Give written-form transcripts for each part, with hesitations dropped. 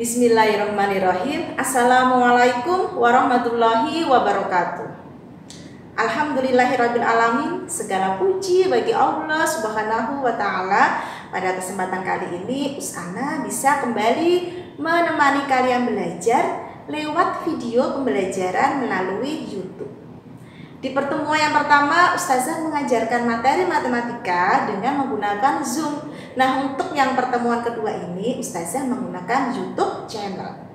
Bismillahirrahmanirrahim. Assalamualaikum warahmatullahi wabarakatuh. Alhamdulillahirabbil alamin. Segala puji bagi Allah Subhanahu wa taala. Pada kesempatan kali ini Ustazah bisa kembali menemani kalian belajar lewat video pembelajaran melalui YouTube. Di pertemuan yang pertama, Ustazah mengajarkan materi matematika dengan menggunakan Zoom. Nah, untuk yang pertemuan kedua ini, Ustazah menggunakan YouTube channel.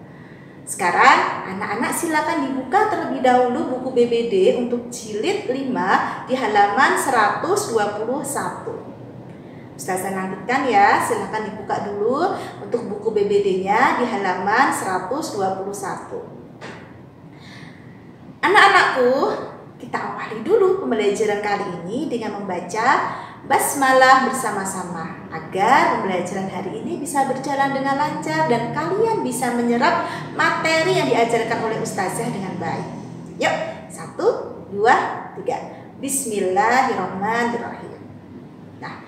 Sekarang, anak-anak silakan dibuka terlebih dahulu buku BBD untuk jilid 5 di halaman 121. Ustazah nantikan ya, silakan dibuka dulu untuk buku BBD-nya di halaman 121. Anak-anakku, kita awali dulu pembelajaran kali ini dengan membaca basmalah bersama-sama agar pembelajaran hari ini bisa berjalan dengan lancar dan kalian bisa menyerap materi yang diajarkan oleh Ustazah dengan baik. Yuk, 1, 2, 3. Bismillahirrahmanirrahim. Nah,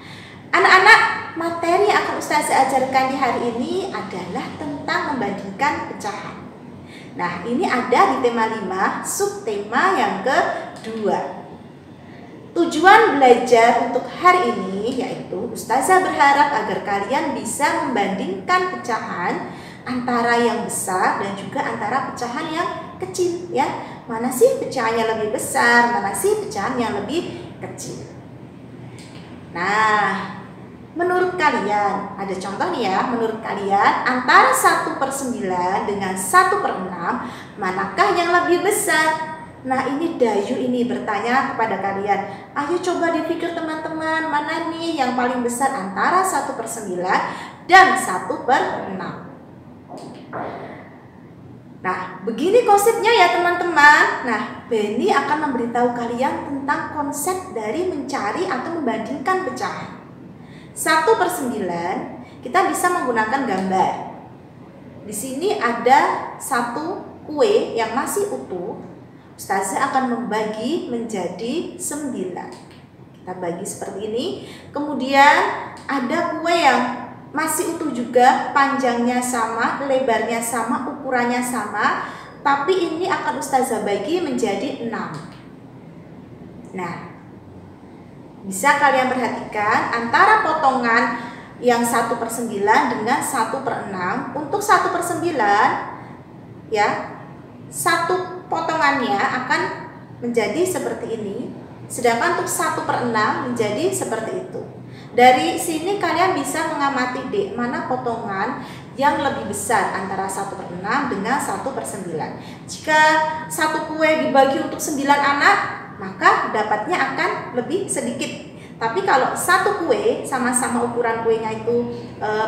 anak-anak, materi yang akan Ustazah ajarkan di hari ini adalah tentang membandingkan pecahan. Nah, ini ada di tema 5, subtema yang kedua. Tujuan belajar untuk hari ini yaitu Ustazah berharap agar kalian bisa membandingkan pecahan antara yang besar dan juga antara pecahan yang kecil ya. Mana sih pecahan yang lebih besar, mana sih pecahan yang lebih kecil. Nah, menurut kalian, ada contoh nih ya, menurut kalian antara 1/9 dengan 1/6 manakah yang lebih besar? Nah, ini Dayu ini bertanya kepada kalian. Ayo coba dipikir teman-teman, mana nih yang paling besar antara 1/9 dan 1/6? Nah, begini konsepnya ya teman-teman. Nah, Benny akan memberitahu kalian tentang konsep dari mencari atau membandingkan pecahan. 1/9 kita bisa menggunakan gambar. Di sini ada satu kue yang masih utuh. Ustazah akan membagi menjadi 9. Kita bagi seperti ini. Kemudian ada kue yang masih utuh juga, panjangnya sama, lebarnya sama, ukurannya sama, tapi ini akan Ustazah bagi menjadi 6. Nah, bisa kalian perhatikan antara potongan yang 1/9 dengan 1/6. Untuk 1/9 ya, satu potongannya akan menjadi seperti ini. Sedangkan untuk 1/6 menjadi seperti itu. Dari sini kalian bisa mengamati deh, mana potongan yang lebih besar antara 1/6 dengan 1/9. Jika satu kue dibagi untuk 9 anak, maka dapatnya akan lebih sedikit. Tapi kalau satu kue sama-sama ukuran kuenya itu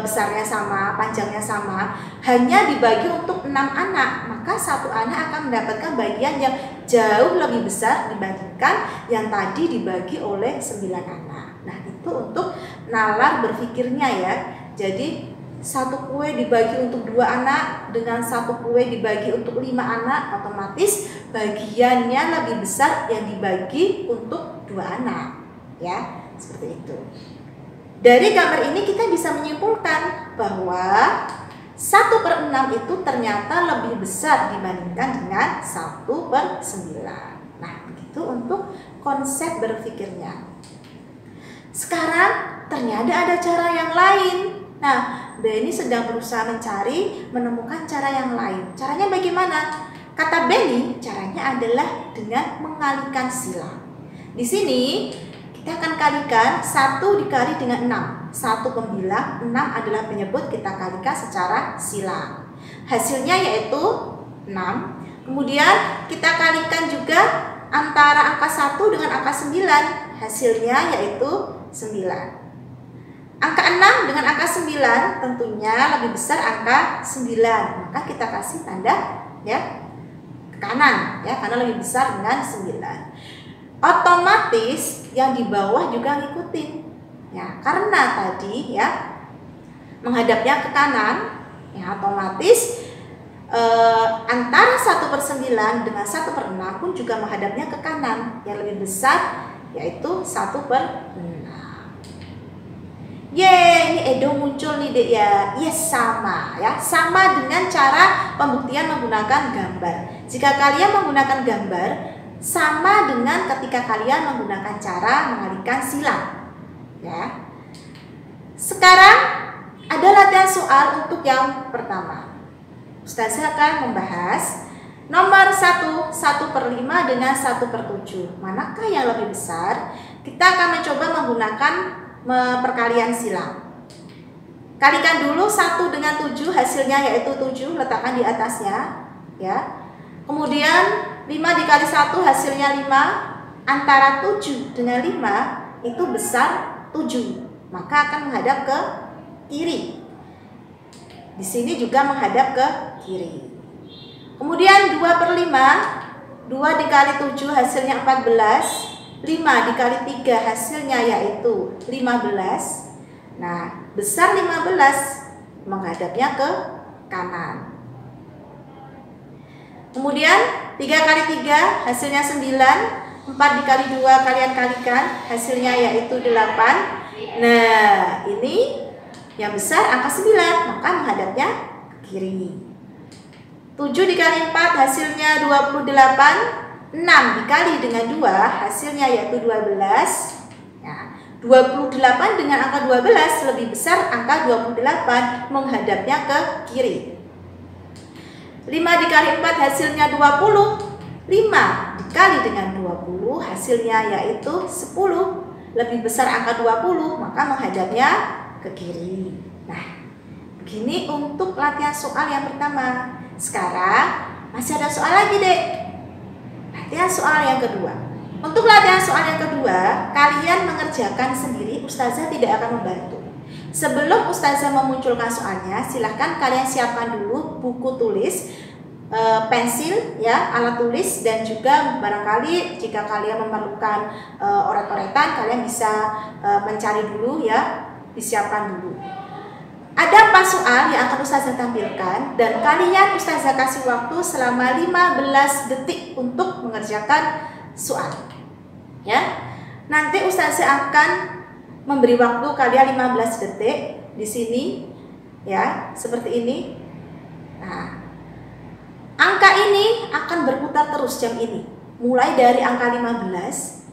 besarnya sama, panjangnya sama, hanya dibagi untuk 6 anak, maka satu anak akan mendapatkan bagian yang jauh lebih besar dibandingkan yang tadi dibagi oleh 9 anak. Nah, itu untuk nalar berpikirnya ya. Jadi satu kue dibagi untuk 2 anak dengan satu kue dibagi untuk 5 anak, otomatis bagiannya lebih besar yang dibagi untuk 2 anak. Ya, seperti itu. Dari gambar ini kita bisa menyimpulkan bahwa 1/6 itu ternyata lebih besar dibandingkan dengan 1/9. Nah, begitu untuk konsep berpikirnya. Sekarang ternyata ada cara yang lain. Nah, Benny sedang berusaha menemukan cara yang lain. Caranya bagaimana? Kata Benny, caranya adalah dengan mengalihkan silang. Di sini kita akan kalikan 1 dikali dengan 6. 1 pembilang, 6 adalah penyebut, kita kalikan secara silang. Hasilnya yaitu 6. Kemudian kita kalikan juga antara angka 1 dengan angka 9. Hasilnya yaitu 9. Angka 6 dengan angka 9 tentunya lebih besar angka 9. Maka kita kasih tanda ya ke kanan ya, karena lebih besar dengan 9. Otomatis yang di bawah juga ngikutin ya, karena tadi ya menghadapnya ke kanan ya, otomatis antara 1/9 dengan 1/6 pun juga menghadapnya ke kanan, yang lebih besar yaitu 1/6. Ini Edo muncul nih Dek ya. Yes, sama ya. Sama dengan cara pembuktian menggunakan gambar. Jika kalian menggunakan gambar, sama dengan ketika kalian menggunakan cara mengalihkan silang. Ya. Sekarang ada latihan soal untuk yang pertama. Ustazah akan membahas nomor 1, 1/5 dengan 1/7. Manakah yang lebih besar? Kita akan mencoba menggunakan perkalian silang. Kalikan dulu 1 dengan 7, hasilnya yaitu 7, letakkan di atasnya ya. Kemudian 5 dikali 1 hasilnya 5. Antara 7 dengan 5 itu besar 7, maka akan menghadap ke kiri. Di sini juga menghadap ke kiri. Kemudian 2/5, 2 dikali 7 hasilnya 14. 5 dikali 3 hasilnya yaitu 15. Nah, besar 15 menghadapnya ke kanan. Kemudian 3 kali 3 hasilnya 9. 4 dikali 2 kalian kalikan, hasilnya yaitu 8. Nah, ini yang besar angka 9, maka menghadapnya ke kiri. 7 dikali 4 hasilnya 28. 6 dikali dengan 2 hasilnya yaitu 12. Nah, 28 dengan angka 12 lebih besar angka 28, menghadapnya ke kiri. 5 dikali 4 hasilnya 20. 5 dikali dengan 20 hasilnya yaitu 10. Lebih besar angka 20, maka menghadapnya ke kiri. Nah, begini untuk latihan soal yang pertama. Sekarang masih ada soal lagi Dek. Latihan soal yang kedua. Untuk latihan soal yang kedua, kalian mengerjakan sendiri, Ustazah tidak akan membantu. Sebelum Ustazah memunculkan soalnya, silahkan kalian siapkan dulu buku tulis, pensil, ya, alat tulis, dan juga barangkali jika kalian memerlukan oret-oretan, kalian bisa mencari dulu ya, disiapkan dulu. Ada 4 soal yang akan Ustazah tampilkan dan kalian Ustazah kasih waktu selama 15 detik untuk mengerjakan soal. Ya. Nanti Ustazah akan memberi waktu kalian 15 detik di sini ya, seperti ini. Nah, angka ini akan berputar terus jam ini. Mulai dari angka 15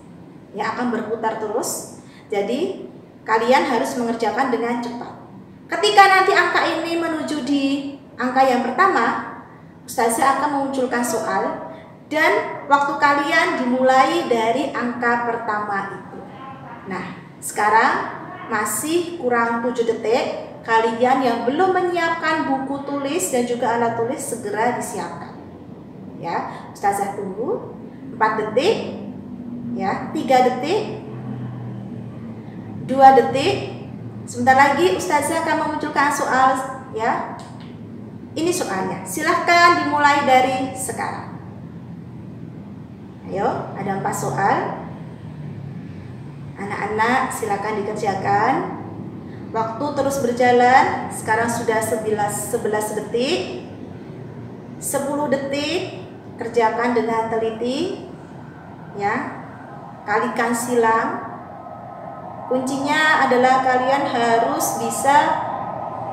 ya, akan berputar terus. Jadi kalian harus mengerjakan dengan cepat. Ketika nanti angka ini menuju di angka yang pertama, Ustazah akan memunculkan soal dan waktu kalian dimulai dari angka pertama itu. Nah, sekarang masih kurang 7 detik. Kalian yang belum menyiapkan buku tulis dan juga alat tulis segera disiapkan. Ya, Ustazah tunggu 4 detik, ya, 3 detik, 2 detik. Sebentar lagi Ustazah akan memunculkan soal ya. Ini soalnya. Silahkan dimulai dari sekarang. Ayo, ada 4 soal. Anak-anak silakan dikerjakan. Waktu terus berjalan. Sekarang sudah 11 detik. 10 detik. Kerjakan dengan teliti. Ya. Kalikan silang. Kuncinya adalah kalian harus bisa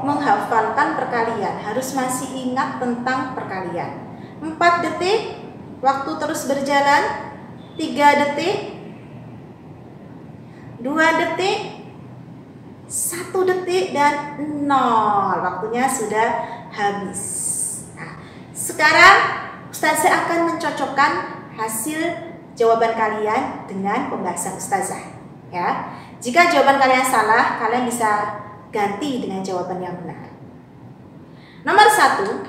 menghafalkan perkalian, harus masih ingat tentang perkalian. 4 detik, waktu terus berjalan. 3 detik, 2 detik, 1 detik, dan 0. Waktunya sudah habis. Nah, sekarang Ustazah akan mencocokkan hasil jawaban kalian dengan pembahasan Ustazah. Ya, jika jawaban kalian salah, kalian bisa ganti dengan jawaban yang benar. Nomor 1,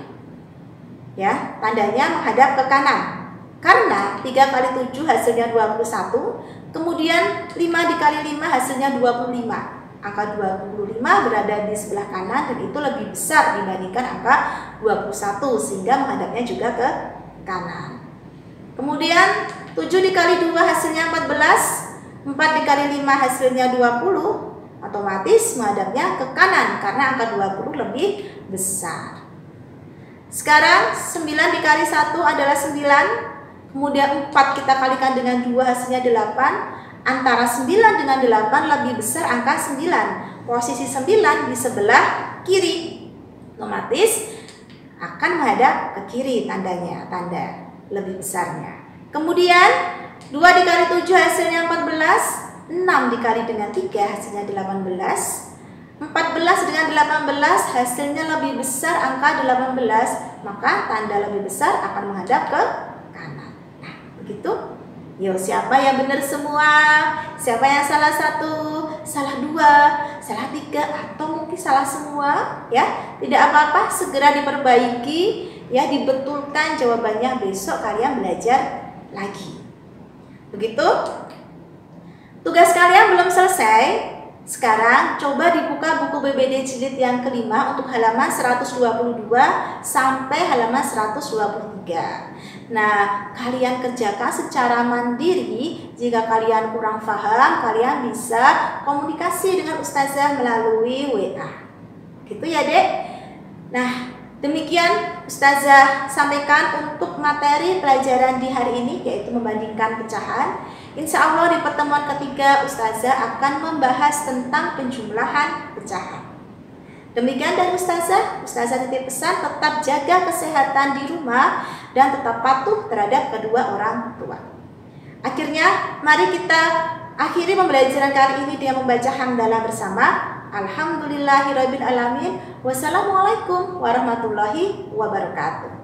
ya, tandanya menghadap ke kanan. Karena 3 kali 7 hasilnya 21, kemudian 5 dikali 5 hasilnya 25. Angka 25 berada di sebelah kanan dan itu lebih besar dibandingkan angka 21, sehingga menghadapnya juga ke kanan. Kemudian 7 dikali 2 hasilnya 14. 4 dikali 5 hasilnya 20, otomatis menghadapnya ke kanan karena angka 20 lebih besar. Sekarang 9 dikali 1 adalah 9, kemudian 4 kita kalikan dengan 2 hasilnya 8. Antara 9 dengan 8 lebih besar angka 9, posisi 9 di sebelah kiri. Otomatis akan menghadap ke kiri tandanya, tanda lebih besarnya. Kemudian 2 dikali 7 hasilnya 14, 6 dikali dengan 3 hasilnya 18, 14 dengan 18 hasilnya lebih besar angka 18, maka tanda lebih besar akan menghadap ke kanan. Nah, begitu. Yo, siapa yang benar semua? Siapa yang salah 1, salah 2, salah 3, atau mungkin salah semua? Ya, tidak apa-apa, segera diperbaiki, ya, dibetulkan jawabannya, besok kalian belajar lagi. Begitu. Tugas kalian belum selesai. Sekarang coba dibuka buku BBD jilid yang kelima untuk halaman 122 sampai halaman 123. Nah, kalian kerjakan secara mandiri. Jika kalian kurang paham, kalian bisa komunikasi dengan ustazah melalui WA. Gitu ya, Dek? Nah, demikian ustazah sampaikan untuk materi pelajaran di hari ini, yaitu membandingkan pecahan. Insya Allah di pertemuan ketiga ustazah akan membahas tentang penjumlahan pecahan. Demikian dari ustazah titip pesan tetap jaga kesehatan di rumah dan tetap patuh terhadap kedua orang tua. Akhirnya mari kita akhiri pembelajaran kali ini dengan membaca hamdalah bersama. Alhamdulillahirabbil alamin. Wassalamualaikum warahmatullahi wabarakatuh.